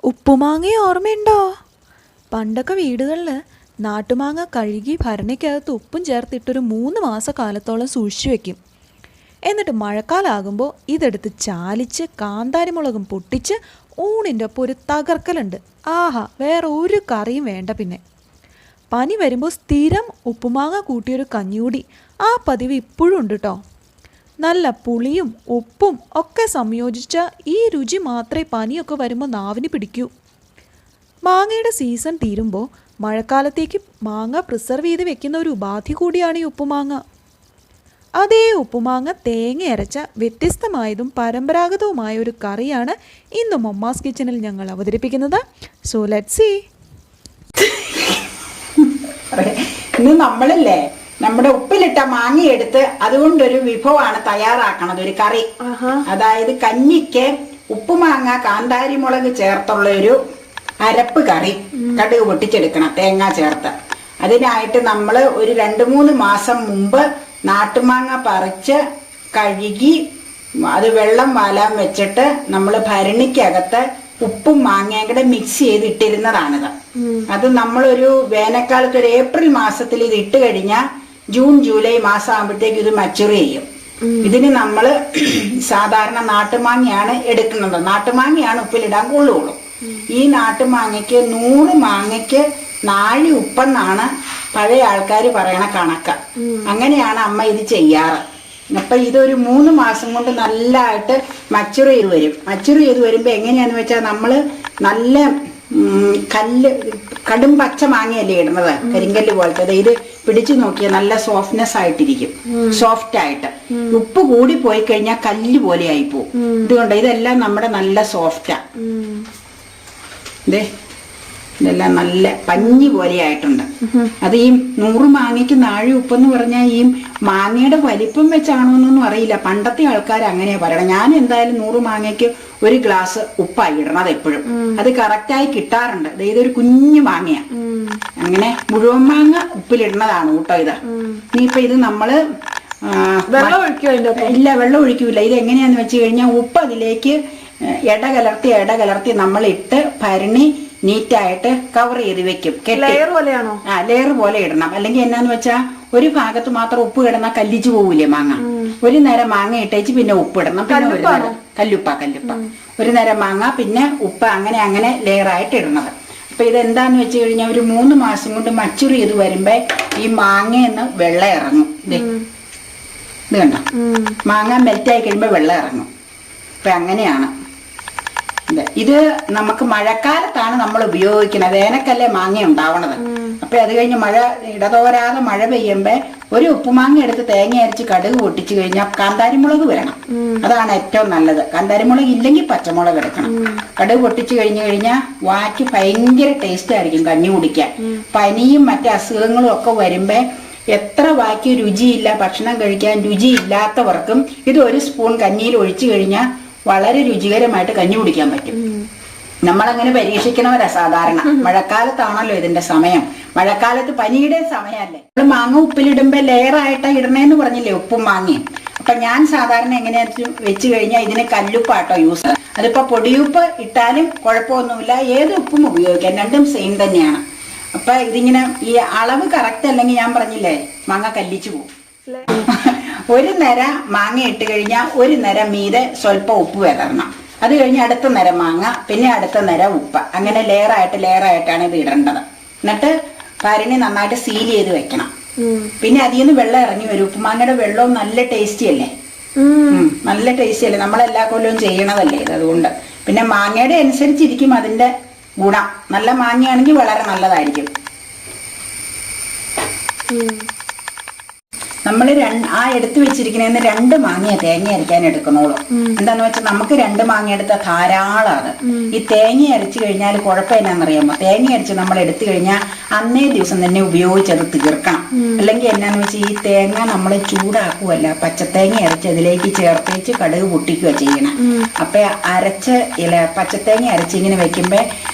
ഉപ്പുമാങ്ങ ഓർമ്മയുണ്ടോ? പണ്ടൊക്കെ വീടുകളിൽ നാട്ടുമാങ്ങ കഴുകി ഭരണിക്കകത്ത് ഉപ്പും ചേർത്തിട്ടൊരു 3 മാസക്കാലത്തോളം സൂക്ഷിച്ചു വെക്കും. എന്നിട്ട് മഴക്കാലമാകുമ്പോൾ ഇതെടുത്ത് ചാലിച്ച് കാന്താരിമുളകും പൊട്ടിച്ച് ഊണിൻ്റെ ഒപ്പം ഒരു തകർക്കലുണ്ട്. ആഹാ, വേറെ ഒരു കറിയും വേണ്ട. പിന്നെ പനി വരുമ്പോൾ സ്ഥിരം ഉപ്പുമാങ്ങ കൂട്ടിയൊരു കഞ്ഞിയൂടി, ആ പതിവ് ഇപ്പോഴും ഉണ്ട് കേട്ടോ. നല്ല പുളിയും ഉപ്പും ഒക്കെ സംയോജിച്ച ഈ രുചി മാത്രമേ പനിയൊക്കെ വരുമ്പോൾ നാവിന് പിടിക്കൂ. മാങ്ങയുടെ സീസൺ തീരുമ്പോൾ മഴക്കാലത്തേക്ക് മാങ്ങ പ്രിസർവ് ചെയ്ത് വെക്കുന്ന ഒരു ഉപാധി കൂടിയാണ് ഈ ഉപ്പുമാങ്ങ. അതേ ഉപ്പുമാങ്ങ തേങ്ങ അരച്ച വ്യത്യസ്തമായതും പരമ്പരാഗതവുമായ ഒരു കറിയാണ് ഇന്ന് മൊമ്മാസ് കിച്ചണിൽ ഞങ്ങൾ അവതരിപ്പിക്കുന്നത്. So let's see. ഇന്ന് നമ്മളല്ലേ നമ്മുടെ ഉപ്പിലിട്ട മാങ്ങ എടുത്ത് അതുകൊണ്ടൊരു വിഭവമാണ് തയ്യാറാക്കണത്, ഒരു കറി. അതായത് കഞ്ഞിക്ക് ഉപ്പുമാങ്ങ കാന്താരിമുളക് ചേർത്തുള്ള ഒരു അരപ്പ് കറി, കടുക് പൊട്ടിച്ചെടുക്കണം തേങ്ങ ചേർത്ത്. അതിനായിട്ട് നമ്മൾ ഒരു 2-3 മാസം മുമ്പ് നാട്ടുമാങ്ങ പറിച്ച് കഴുകി അത് വെള്ളം വാലാൻ വെച്ചിട്ട് നമ്മൾ ഭരണിക്കകത്ത് ഉപ്പും മാങ്ങയും കൂടെ മിക്സ് ചെയ്തിട്ടിരുന്നതാണിത്. അത് നമ്മളൊരു വേനൽക്കാലത്ത് ഒരു ഏപ്രിൽ മാസത്തിൽ ഇത് ഇട്ട് കഴിഞ്ഞാൽ ജൂൺ ജൂലൈ മാസം ആകുമ്പോഴത്തേക്ക് ഇത് മച്ചുർ ചെയ്യും. ഇതിന് നമ്മൾ സാധാരണ നാട്ടുമാങ്ങയാണ് എടുക്കുന്നത്. നാട്ടുമാങ്ങയാണ് ഉപ്പിലിടാൻ കൊള്ളുള്ളൂ. ഈ നാട്ടുമാങ്ങയ്ക്ക് 100 മാങ്ങയ്ക്ക് 4 ഉപ്പെന്നാണ് പഴയ ആൾക്കാർ പറയണ കണക്ക്. അങ്ങനെയാണ് അമ്മ ഇത് ചെയ്യാറ്. അപ്പൊ ഇതൊരു 3 മാസം കൊണ്ട് നല്ലതായിട്ട് മച്ചുർ ചെയ്ത് വരും. മച്ചുർ ചെയ്ത് വരുമ്പോ എങ്ങനെയാന്ന് വെച്ചാൽ നമ്മള് നല്ല കടും പച്ച മാങ്ങയല്ലേ ഇടുന്നത്, കരിങ്കല്ല് പോലത്തെ. ഇത് പിടിച്ചു നോക്കിയാൽ നല്ല സോഫ്റ്റ്നെസ് ആയിട്ടിരിക്കും, സോഫ്റ്റ് ആയിട്ട്. ഉപ്പ് കൂടി പോയി കഴിഞ്ഞാൽ കല്ല് പോലെ ആയി പോവും. ഇതുകൊണ്ട് ഇതെല്ലാം നമ്മുടെ നല്ല സോഫ്റ്റാ. ഇതെല്ലാം നല്ല പഞ്ഞി പോലെ ആയിട്ടുണ്ട്. അത് ഈ 100 മാങ്ങയ്ക്ക് 4 ഉപ്പെന്ന് പറഞ്ഞാൽ ഈ മാങ്ങയുടെ വലിപ്പം വെച്ചാണോന്നൊന്നും അറിയില്ല. പണ്ടത്തെ ആൾക്കാർ അങ്ങനെയാ പറയണം. ഞാൻ എന്തായാലും 100 മാങ്ങയ്ക്ക് 1 ഗ്ലാസ് ഉപ്പായി ഇടണത് എപ്പോഴും. അത് കറക്റ്റായി കിട്ടാറുണ്ട്. ഇതൊരു കുഞ്ഞു മാങ്ങയാ. അങ്ങനെ മുഴുവൻ മാങ്ങ ഉപ്പിലിടുന്നതാണ് കൂട്ടോ ഇത്. ഇനിയിപ്പൊ ഇത് നമ്മള് ഇല്ല, വെള്ളം ഒഴിക്കൂല. ഇത് എങ്ങനെയാന്ന് വെച്ച് കഴിഞ്ഞാൽ ഉപ്പ് അതിലേക്ക് ഇടകലർത്തി നമ്മൾ ഇട്ട് ഭരണി നീറ്റായിട്ട് കവർ ചെയ്ത് വെക്കും. ലെയർ പോലെയാണോ? ലെയർ പോലെ ഇടണം. അല്ലെങ്കിൽ എന്നാന്ന് വെച്ചാ ഒരു ഭാഗത്ത് മാത്രം ഉപ്പ് കിടന്നാൽ കല്ലിച്ചു പോകൂലേ മാങ്ങ. ഒരു നേരം മാങ്ങ ഇട്ടേച്ച് പിന്നെ ഉപ്പ് ഇടണം. പിന്നെ ഒരു നേരം കല്ലുപ്പ ഒരു നേരം മാങ്ങ പിന്നെ ഉപ്പ്, അങ്ങനെ ലെയർ ആയിട്ട് ഇടുന്നത്. അപ്പൊ ഇതെന്താന്ന് വെച്ച് കഴിഞ്ഞാൽ ഒരു 3 മാസം കൊണ്ട് മച്ചുർ ചെയ്ത് വരുമ്പോ ഈ മാങ്ങയെന്ന് വെള്ളം ഇറങ്ങും. ഇത് കണ്ടോ, മാങ്ങ മെൽറ്റായി കഴിയുമ്പോ വെള്ളം ഇറങ്ങും. അപ്പൊ അങ്ങനെയാണ് ഇത്. നമുക്ക് മഴക്കാലത്താണ് നമ്മൾ ഉപയോഗിക്കുന്നത്. വേനൽക്കല്ലേ മാങ്ങ ഉണ്ടാവണത്. അപ്പൊ അത് കഴിഞ്ഞ് മഴ ഇടതോരാതെ മഴ പെയ്യുമ്പോ ഒരു ഉപ്പുമാങ്ങ എടുത്ത് തേങ്ങ അരച്ച് കടുക് പൊട്ടിച്ചു കഴിഞ്ഞാൽ കാന്താരിമുളക് വരണം. അതാണ് ഏറ്റവും നല്ലത്. കാന്താരിമുളക് ഇല്ലെങ്കിൽ പച്ചമുളക് എടുക്കണം. കടുക് പൊട്ടിച്ചു കഴിഞ്ഞാൽ വാക്ക് ഭയങ്കര ടേസ്റ്റ് ആയിരിക്കും കഞ്ഞി കുടിക്കാൻ. പനിയും മറ്റു അസുഖങ്ങളും ഒക്കെ വരുമ്പോ എത്ര വാക്ക് രുചിയില്ല, ഭക്ഷണം കഴിക്കാൻ രുചിയില്ലാത്തവർക്കും ഇത് 1 സ്പൂൺ കഞ്ഞിയിൽ ഒഴിച്ചു കഴിഞ്ഞാൽ വളരെ രുചികരമായിട്ട് കഞ്ഞി കുടിക്കാൻ പറ്റും. നമ്മളങ്ങനെ പരീക്ഷിക്കണവരാ സാധാരണ. മഴക്കാലത്താണല്ലോ ഇതിന്റെ സമയം. മഴക്കാലത്ത് പനിയുടെ സമയമല്ലേ. നമ്മൾ മാങ്ങ ഉപ്പിലിടുമ്പോ ലെയറായിട്ടാ ഇടണേന്ന് പറഞ്ഞില്ലേ, ഉപ്പും മാങ്ങയും. അപ്പൊ ഞാൻ സാധാരണ എങ്ങനെയാ വെച്ച് കഴിഞ്ഞാൽ ഇതിന് കല്ലുപ്പാട്ടോ യൂസ്. അതിപ്പോ പൊടിയുപ്പ് ഇട്ടാലും കുഴപ്പമൊന്നുമില്ല, ഏത് ഉപ്പും ഉപയോഗിക്കാം, രണ്ടും സെയിം തന്നെയാണ്. അപ്പൊ ഇതിങ്ങനെ ഈ അളവ് കറക്റ്റ് അല്ലെങ്കിൽ ഞാൻ പറഞ്ഞില്ലേ മാങ്ങ കല്ലിച്ചു പോകും. ഒരു നിര മാങ്ങ ഇട്ട് കഴിഞ്ഞാൽ ഒരു നിര മീതെ സ്വല്പം ഉപ്പ് വിതറണം. അത് കഴിഞ്ഞ് അടുത്ത നിര മാങ്ങ, പിന്നെ അടുത്ത നിര ഉപ്പ്. അങ്ങനെ ലെയറായിട്ടാണ് ഇത് ഇടേണ്ടത്. എന്നിട്ട് ഭരണി നന്നായിട്ട് സീൽ ചെയ്ത് വെക്കണം. പിന്നെ അതിൽ നിന്ന് വെള്ളം ഇറങ്ങി വരും. ഉപ്പുമാങ്ങയുടെ വെള്ളവും നല്ല ടേസ്റ്റി അല്ലേ, നല്ല ടേസ്റ്റി അല്ലേ. നമ്മളെല്ലാ കൊല്ലവും ചെയ്യണതല്ലേ ഇത്. അതുകൊണ്ട് പിന്നെ മാങ്ങയുടെ അനുസരിച്ചിരിക്കും അതിന്റെ ഗുണം. നല്ല മാങ്ങയാണെങ്കിൽ വളരെ നല്ലതായിരിക്കും. നമ്മൾ ആ എടുത്തു വെച്ചിരിക്കുന്നതിന് 2 മാങ്ങ തേങ്ങ അരയ്ക്കാൻ എടുക്കണോളൂ. എന്താന്ന് വെച്ചാൽ നമുക്ക് 2 മാങ്ങ എടുത്ത ധാരാളമാണ്. ഈ തേങ്ങ അരച്ചു കഴിഞ്ഞാൽ കുഴപ്പം എന്നാന്നറിയാമോ, തേങ്ങ അരച്ച് നമ്മൾ എടുത്തു കഴിഞ്ഞാൽ അന്നേ ദിവസം തന്നെ ഉപയോഗിച്ചത് തീർക്കണം. അല്ലെങ്കിൽ എന്നാന്ന് വെച്ചാൽ ഈ തേങ്ങ നമ്മൾ ചൂടാക്കുവല്ല, പച്ചത്തേങ്ങ അരച്ച് അതിലേക്ക് ചേർത്തേച്ച് കടുക് പൊട്ടിക്കുക ചെയ്യണം. അപ്പൊ പച്ചത്തേങ്ങ അരച്ച് ഇങ്ങനെ വെക്കുമ്പോ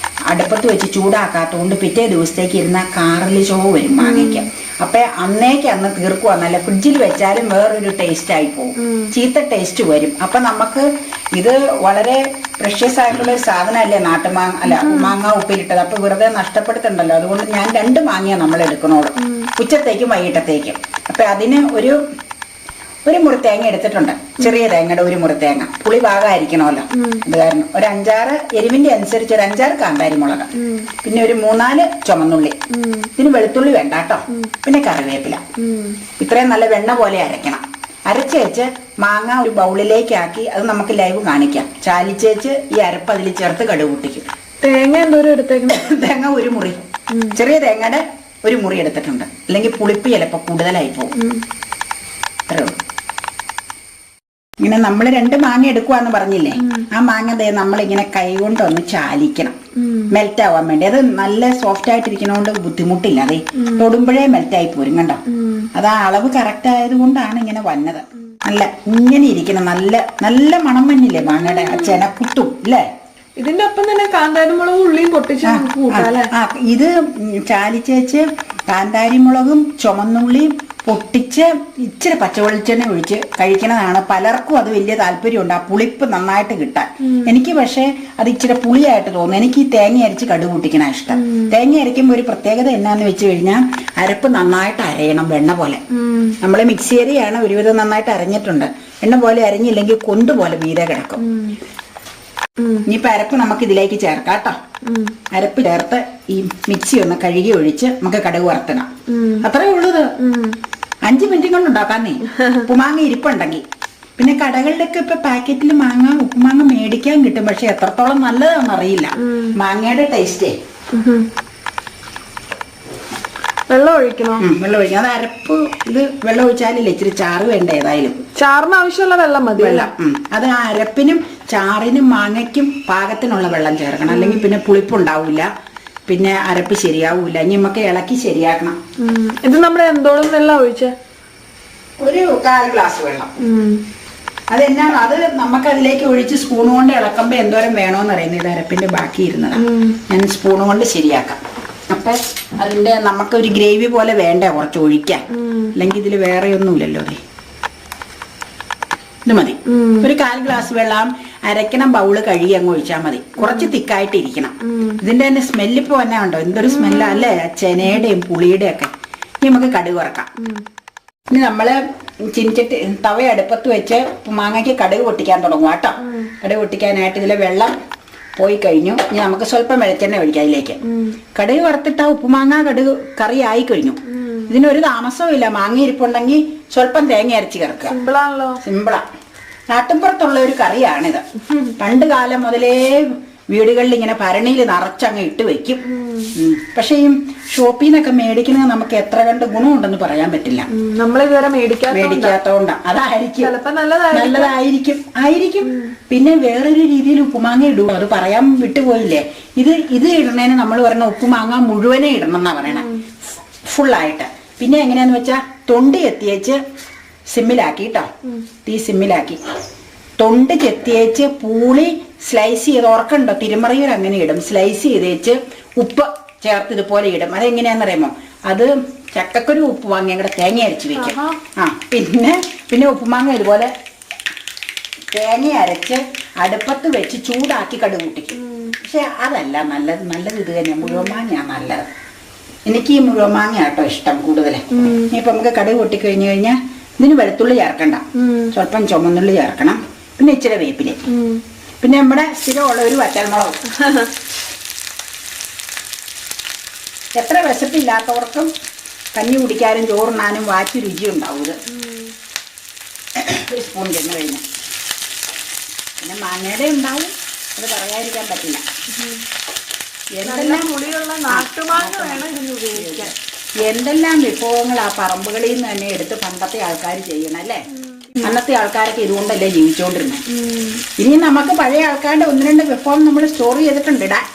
അടുപ്പത്ത് വെച്ച് ചൂടാക്കാത്തതുകൊണ്ട് പിറ്റേ ദിവസത്തേക്ക് ഇരുന്ന കാറല് ചോവ് വരും മാങ്ങയ്ക്ക്. അപ്പൊ അന്ന് തീർക്കുക. നല്ല ഫ്രിഡ്ജിൽ വെച്ചാലും വേറൊരു ടേസ്റ്റ് ആയി പോകും, ചീത്ത ടേസ്റ്റ് വരും. അപ്പൊ നമുക്ക് ഇത് വളരെ പ്രഷ്യസ് ആയിട്ടുള്ള ഒരു സാധനമല്ലേ നാട്ടുമാങ്ങ അല്ല മാങ്ങ ഉപ്പിലിട്ടത്. അപ്പൊ വെറുതെ നഷ്ടപ്പെടുത്തണ്ടല്ലോ. അതുകൊണ്ട് ഞാൻ 2 മാങ്ങയാണ് നമ്മൾ എടുക്കണോളൂ, ഉച്ചത്തേക്കും വൈകിട്ടത്തേക്കും. അപ്പൊ അതിന് ഒരു മുറി തേങ്ങ എടുത്തിട്ടുണ്ട്, ചെറിയ തേങ്ങയുടെ 1 മുറി തേങ്ങ. പുളി ഭാഗമായിരിക്കണമല്ലോ, അത് കാരണം ഒരു 5-6 എരിവിന്റെ അനുസരിച്ച് ഒരു 5-6 കാന്താരി മുളക്, പിന്നെ ഒരു 3-4 ചുമന്നുള്ളി. ഇതിന് വെളുത്തുള്ളി വേണ്ട കേട്ടോ. പിന്നെ കറിവേപ്പില. ഇത്രയും നല്ല വെണ്ണ പോലെ അരയ്ക്കണം. അരച്ചേച്ച് മാങ്ങ ഒരു ബൗളിലേക്കാക്കി അത് നമുക്ക് ലൈവ് കാണിക്കാം. ചാലിച്ചേച്ച് ഈ അരപ്പ് അതിൽ ചേർത്ത് കടുക് പൊട്ടിക്കും. തേങ്ങ എന്തോരം എടുത്തേക്കണം? തേങ്ങ 1 മുറി, ചെറിയ തേങ്ങയുടെ 1 മുറി എടുത്തിട്ടുണ്ട്. അല്ലെങ്കിൽ പുളിപ്പ് ചിലപ്പോൾ കൂടുതലായി പോകും. അത്രേ ഉള്ളൂ. ഇങ്ങനെ നമ്മൾ 2 മാങ്ങ എടുക്കുവാന്ന് പറഞ്ഞില്ലേ, ആ മാങ്ങ നമ്മളിങ്ങനെ കൈ കൊണ്ടൊന്ന് ചാലിക്കണം, മെൽറ്റ് ആവാൻ വേണ്ടി. അത് നല്ല സോഫ്റ്റ് ആയിട്ടിരിക്കണോണ്ട് ബുദ്ധിമുട്ടില്ല. അതെ തൊടുമ്പോഴേ മെൽറ്റ് ആയി പോരും കണ്ടോ. അത് ആ അളവ് കറക്റ്റ് ആയത് കൊണ്ടാണ് ഇങ്ങനെ വന്നത്. നല്ല ഇങ്ങനെ ഇരിക്കണം. നല്ല നല്ല മണം വന്നില്ലേ മാങ്ങയുടെ ആ ചെനക്കുത്തും ഇല്ലേ. ഇതിന്റെ ഒപ്പം തന്നെ കാന്താരിമുളകും ഉള്ളിയും പൊട്ടിച്ച് ഇത് ചാലിച്ചേച്ച് കാന്താരിമുളകും ചുമന്നുള്ളിയും പൊട്ടിച്ച് ഇച്ചിരി പച്ചവെളിച്ചെണ്ണ ഒഴിച്ച് കഴിക്കണതാണ്. പലർക്കും അത് വലിയ താല്പര്യമുണ്ട്, ആ പുളിപ്പ് നന്നായിട്ട് കിട്ടാൻ. എനിക്ക് പക്ഷേ അത് ഇച്ചിരി പുളിയായിട്ട് തോന്നുന്നു. എനിക്ക് ഈ തേങ്ങ അരച്ച് കടുക് പൊട്ടിക്കണ ഇഷ്ടം. തേങ്ങ അരയ്ക്കുമ്പോൾ ഒരു പ്രത്യേകത എന്നാന്ന് വെച്ച് കഴിഞ്ഞാൽ അരപ്പ് നന്നായിട്ട് അരയണം, വെണ്ണ പോലെ. നമ്മൾ മിക്സിയരിയാണ് ഒരുവിധം നന്നായിട്ട് അരഞ്ഞിട്ടുണ്ട്. എണ്ണ പോലെ അരഞ്ഞില്ലെങ്കിൽ കൊണ്ടുപോലെ മീതെ കിടക്കും. ഇനിയിപ്പോ അരപ്പ് നമുക്ക് ഇതിലേക്ക് ചേർക്കാം കേട്ടോ. അരപ്പ് ചേർത്ത് ഈ മിക്സി ഒന്ന് കഴുകി ഒഴിച്ച് നമുക്ക് കടുക് വറുത്തണം. അത്രേ ഉള്ളത്. 5 മിനിറ്റ് കൊണ്ട് ഉണ്ടാക്കാന്നേ, ഉപ്പുമാങ്ങ ഇരിപ്പുണ്ടെങ്കിൽ. പിന്നെ കടകളിലൊക്കെ ഇപ്പൊ പാക്കറ്റിൽ ഉപ്പുമാങ്ങ മേടിക്കാൻ കിട്ടും. പക്ഷെ എത്രത്തോളം നല്ലതാണെന്ന് അറിയില്ല മാങ്ങയുടെ ടേസ്റ്റേ. വെള്ളം ഒഴിക്കണോ? വെള്ളം ഒഴിക്കണം. അത് അരപ്പ് ഇത് വെള്ളം ഒഴിച്ചാലില്ലേ ഇച്ചിരി ചാറ് വേണ്ട. ഏതായാലും ചാറിന് ആവശ്യമുള്ള വെള്ളം മതി. വെള്ളം അത് ആ അരപ്പിനും ചാറിനും മാങ്ങയ്ക്കും പാകത്തിനുള്ള വെള്ളം ചേർക്കണം. അല്ലെങ്കിൽ പിന്നെ പുളിപ്പുണ്ടാവില്ല, പിന്നെ അരപ്പ് ശരിയാവൂല. ഇനി നമുക്ക് ഇളക്കി ശരിയാക്കണം. ഇത് നമ്മുടെ എന്തോളം വെള്ളം ഒഴിച്ച്? ഒരു 1/4 ഗ്ലാസ് വെള്ളം. അതെന്നാണ് അത് നമുക്ക് അതിലേക്ക് ഒഴിച്ച് സ്പൂൺ കൊണ്ട് ഇളക്കുമ്പോ എന്തോരം വേണോന്ന് അറിയുന്നത്. ഇത് അരപ്പിന്റെ ബാക്കി ഇരുന്നത് ഞാൻ സ്പൂൺ കൊണ്ട് ശരിയാക്കാം. അപ്പൊ അതിന്റെ നമുക്കൊരു ഗ്രേവി പോലെ വേണ്ട കുറച്ച് ഒഴിക്കാൻ. അല്ലെങ്കിൽ ഇതിൽ വേറെ ഒന്നുമില്ലല്ലോ. ഇത് മതി. ഒരു 1/4 ഗ്ലാസ് വെള്ളം അരക്കണം ബൗള് കഴുകി അങ്ങ് ഒഴിച്ചാൽ മതി. കുറച്ച് തിക്കായിട്ട് ഇരിക്കണം. ഇതിന്റെ തന്നെ സ്മെല്ലിപ്പോ തന്നെ ഉണ്ടോ, എന്തൊരു സ്മെല്ലാ അല്ലേ, ചെനയുടെയും പുളിയുടെയും ഒക്കെ. ഇനി നമുക്ക് കടുക് വറക്കാം. ഇനി നമ്മള് ചിനിച്ചിട്ട് തവ അടുപ്പത്ത് വെച്ച് മാങ്ങയ്ക്ക് കടുക് പൊട്ടിക്കാൻ തുടങ്ങും കേട്ടോ. കടുക് പൊട്ടിക്കാനായിട്ട് ഇതിലെ വെള്ളം പോയി കഴിഞ്ഞു. ഇനി നമുക്ക് സ്വല്പം വെളിച്ചെണ്ണ ഒഴിക്കാം അതിലേക്ക്. കടുക് വറുത്തിട്ടാ ഉപ്പുമാങ്ങ കടുക് കറി ആയി കഴിഞ്ഞു. ഇതിനൊരു താമസവും ഇല്ല. മാങ്ങ ഇരിപ്പുണ്ടെങ്കിൽ സ്വല്പം തേങ്ങ അരച്ച് ചേർക്കുക. സിമ്പിളാണല്ലോ. സിമ്പിളാ. നാട്ടിൻപുറത്തുള്ള ഒരു കറിയാണിത്. പണ്ട് കാലം മുതലേ വീടുകളിൽ ഇങ്ങനെ ഭരണിയിൽ നിറച്ചങ്ങ് ഇട്ട് വെക്കും. പക്ഷെ ഈ ഷോപ്പിൽ നിന്നൊക്കെ മേടിക്കുന്നത് നമുക്ക് എത്ര കണ്ട് ഗുണമുണ്ടെന്ന് പറയാൻ പറ്റില്ല. നമ്മളിതുവരെ മേടിക്കാത്തോണ്ടാ. അതായിരിക്കും നല്ലതായിരിക്കും. പിന്നെ വേറൊരു രീതിയിൽ ഉപ്പുമാങ്ങ ഇടും, അത് പറയാൻ വിട്ടുപോയില്ലേ. ഇത് ഇടുന്നതിന് നമ്മൾ പറയണ ഉപ്പുമാങ്ങ മുഴുവനെ ഇടണം എന്നാ പറയണേ, ഫുള്ളായിട്ട്. പിന്നെ എങ്ങനെയാന്ന് വെച്ചാ തൊണ്ടി എത്തിയേച്ച് സിമ്മിലാക്കി കേട്ടോ, തീ സിമ്മിലാക്കി തൊണ്ട് ചെത്തിയേച്ച് പൂളി സ്ലൈസ് ചെയ്ത് ഓർക്കണ്ടോ, തിരുമറിയൂർ അങ്ങനെ ഇടും. സ്ലൈസ് ചെയ്തേച്ച് ഉപ്പ് ചേർത്ത് ഇതുപോലെ ഇടും. അതെങ്ങനെയാണെന്നറിയാമോ, അത് ചക്കക്കൊരു ഉപ്പുമാങ്ങ കൂടെ തേങ്ങ അരച്ച് വെക്കും. പിന്നെ ഉപ്പുമാങ്ങ ഇതുപോലെ തേങ്ങ അരച്ച് അടുപ്പത്ത് വെച്ച് ചൂടാക്കി കടുക് പൊട്ടിക്കും. പക്ഷെ അതല്ല നല്ലത് ഇത് തന്നെ, മുഴുവൻ മാങ്ങയാണ് നല്ലത്. എനിക്ക് ഈ മുഴുവൻ മാങ്ങ കേട്ടോ ഇഷ്ടം കൂടുതൽ. ഇനിയിപ്പോൾ നമുക്ക് കടുക് പൊട്ടിക്കഴിഞ്ഞു കഴിഞ്ഞാൽ ഇതിന് വെളുത്തുള്ളി ചേർക്കണ്ട, സ്വല്പം ചുമന്നുള്ളി ചേർക്കണം. പിന്നെ ഇച്ചിരി വേപ്പില, പിന്നെ നമ്മുടെ സ്ഥിരമുള്ള ഒരു വറ്റൽമുളകും. എത്ര വിശപ്പില്ലാത്തവർക്കും കഞ്ഞി കുടിക്കാനും ചോറുണ്ണാനും വാറ്റി രുചി ഉണ്ടാവും ഇത്. ഒരു സ്പൂൺ ചെന്ന് കഴിഞ്ഞ് പിന്നെ മാങ്ങയുടെ ഉണ്ടാവും, അത് പറയാതിരിക്കാൻ പറ്റില്ല. എന്തെല്ലാം വിഭവങ്ങൾ ആ പറമ്പുകളിൽ നിന്ന് തന്നെ എടുത്ത് പണ്ടത്തെ ആൾക്കാർ ചെയ്യണം അല്ലേ. അന്നത്തെ ആൾക്കാരൊക്കെ ഇതുകൊണ്ടല്ലേ ജീവിച്ചോണ്ടിരുന്നത്. ഇനി നമുക്ക് പഴയ ആൾക്കാരുടെ 1-2 വിഭവം നമ്മൾ സ്റ്റോർ ചെയ്തിട്ടുണ്ട് ഇടാൻ.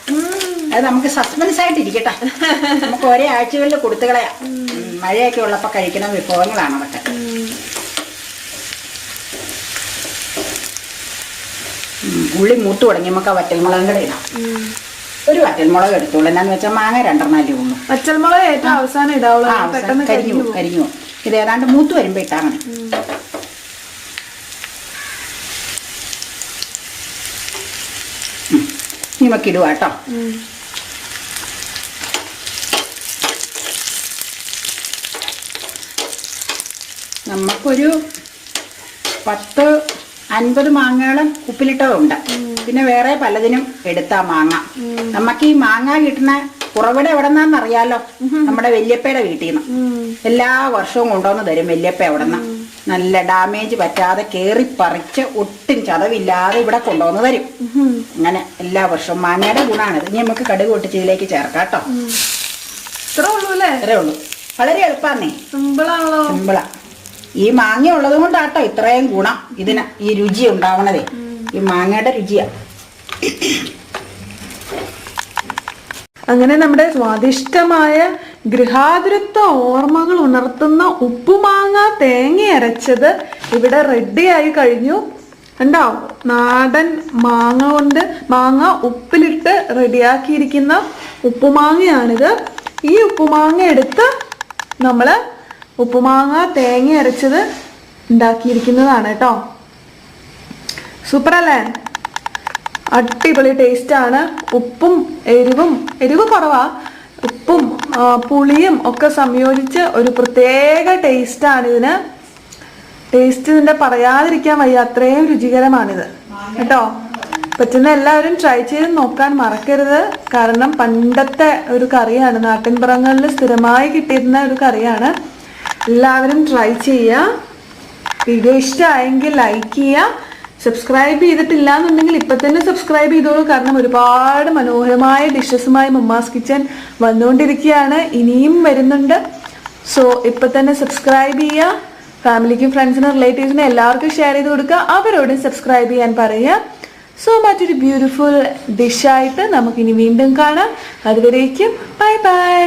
അത് നമുക്ക് സസ്പെൻസ് ആയിട്ട് ഇരിക്കട്ടെ, നമുക്ക് ഒരേ ആഴ്ചകളിൽ കൊടുത്തു കളയാം. മഴയൊക്കെ ഉള്ളപ്പോൾ കഴിക്കുന്ന വിഭവങ്ങളാണ് അതൊക്കെ. ഉള്ളി മൂത്ത് തുടങ്ങി നമുക്ക് ആ വറ്റൽമുളകും കൂടെ ഇടാം. ഒരു വറ്റൽമുളക് എടുത്തോളൂ. എന്നാന്ന് വെച്ചാൽ മാങ്ങ 2 ഉള്ളൂ. പച്ചമുളക് ഏറ്റവും അവസാനം ഇടാവുള്ളൂ, കരിഞ്ഞു. ഇത് ഏതാണ്ട് മൂത്ത് വരുമ്പോ ഇട്ടാ മതി. നമുക്ക് ഇടുക കേട്ടോ. നമുക്കൊരു 10-50 മാങ്ങകളും ഉപ്പിലിട്ടതുണ്ട്. പിന്നെ വേറെ പലതിനും എടുത്താ മാങ്ങ. നമുക്ക് ഈ മാങ്ങ കിട്ടുന്ന കുറവിടെ എവിടെ നിന്നാന്ന് അറിയാലോ, നമ്മുടെ വല്യപ്പയുടെ വീട്ടിൽ നിന്ന് എല്ലാ വർഷവും കൊണ്ടുവന്ന് തരും വല്യപ്പ. അവിടെ നിന്ന് നല്ല ഡാമേജ് പറ്റാതെ കേറി പറിച്ച് ഒട്ടും ചതവില്ലാതെ ഇവിടെ കൊണ്ടുവന്ന് തരും. അങ്ങനെ എല്ലാ വർഷവും മാങ്ങയുടെ ഗുണമാണിത്. ഇനി നമുക്ക് കടുക് പൊട്ടിച്ച് ഇതിലേക്ക് ചേർക്കാം കേട്ടോ. ഇത്രേ ഉള്ളൂ. വളരെ എളുപ്പമാന്നേ, സിമ്പിളാ. ഈ മാങ്ങ ഉള്ളത് കൊണ്ടാട്ടോ ഇത്രയും ഗുണം ഇതിന്, ഈ രുചി ഉണ്ടാവണതേ. ഈ മാങ്ങയുടെ രുചിയാ. അങ്ങനെ നമ്മുടെ സ്വാദിഷ്ടമായ ഗൃഹാതുരത്വ ഓർമ്മകൾ ഉണർത്തുന്ന ഉപ്പുമാങ്ങ തേങ്ങ അരച്ചത് ഇവിടെ റെഡിയായി കഴിഞ്ഞു. കണ്ടോ, നാടൻ മാങ്ങ കൊണ്ട് മാങ്ങ ഉപ്പിലിട്ട് റെഡിയാക്കിയിരിക്കുന്ന ഉപ്പുമാങ്ങയാണിത്. ഈ ഉപ്പുമാങ്ങ എടുത്ത് നമ്മൾ ഉപ്പുമാങ്ങ തേങ്ങ അരച്ചത് ഉണ്ടാക്കിയിരിക്കുന്നതാണ് കേട്ടോ. സൂപ്പറല്ലേ? അടിപൊളി ടേസ്റ്റാണ്. ഉപ്പും എരിവ് കുറവാ, ഉപ്പും പുളിയും ഒക്കെ സംയോജിച്ച് ഒരു പ്രത്യേക ടേസ്റ്റാണ് ഇതിന്. ടേസ്റ്റ് ഇതിൻ്റെ പറയാതിരിക്കാൻ വയ്യ, അത്രയും രുചികരമാണിത് കേട്ടോ. പറ്റുന്ന എല്ലാവരും ട്രൈ ചെയ്ത് നോക്കാൻ മറക്കരുത്. കാരണം പണ്ടത്തെ ഒരു കറിയാണ്, നാട്ടിൻപുറങ്ങളിൽ സ്ഥിരമായി കിട്ടിയിരുന്ന ഒരു കറിയാണ്. എല്ലാവരും ട്രൈ ചെയ്യുക. വീഡിയോ ഇഷ്ടമായെങ്കിൽ ലൈക്ക് ചെയ്യുക. സബ്സ്ക്രൈബ് ചെയ്തിട്ടില്ല എന്നുണ്ടെങ്കിൽ ഇപ്പം തന്നെ സബ്സ്ക്രൈബ് ചെയ്തോളൂ. കാരണം ഒരുപാട് മനോഹരമായ ഡിഷസുമായി മമ്മാസ് കിച്ചൻ വന്നുകൊണ്ടിരിക്കുകയാണ്, ഇനിയും വരുന്നുണ്ട്. സോ ഇപ്പം തന്നെ സബ്സ്ക്രൈബ് ചെയ്യുക. ഫാമിലിക്കും ഫ്രണ്ട്സിനും റിലേറ്റീവ്സിനും എല്ലാവർക്കും ഷെയർ ചെയ്ത് കൊടുക്കുക. അവരോടും സബ്സ്ക്രൈബ് ചെയ്യാൻ പറയുക. സോ മറ്റൊരു ബ്യൂട്ടിഫുൾ ഡിഷായിട്ട് നമുക്കിനി വീണ്ടും കാണാം. അതുവരേക്കും ബൈ ബൈ.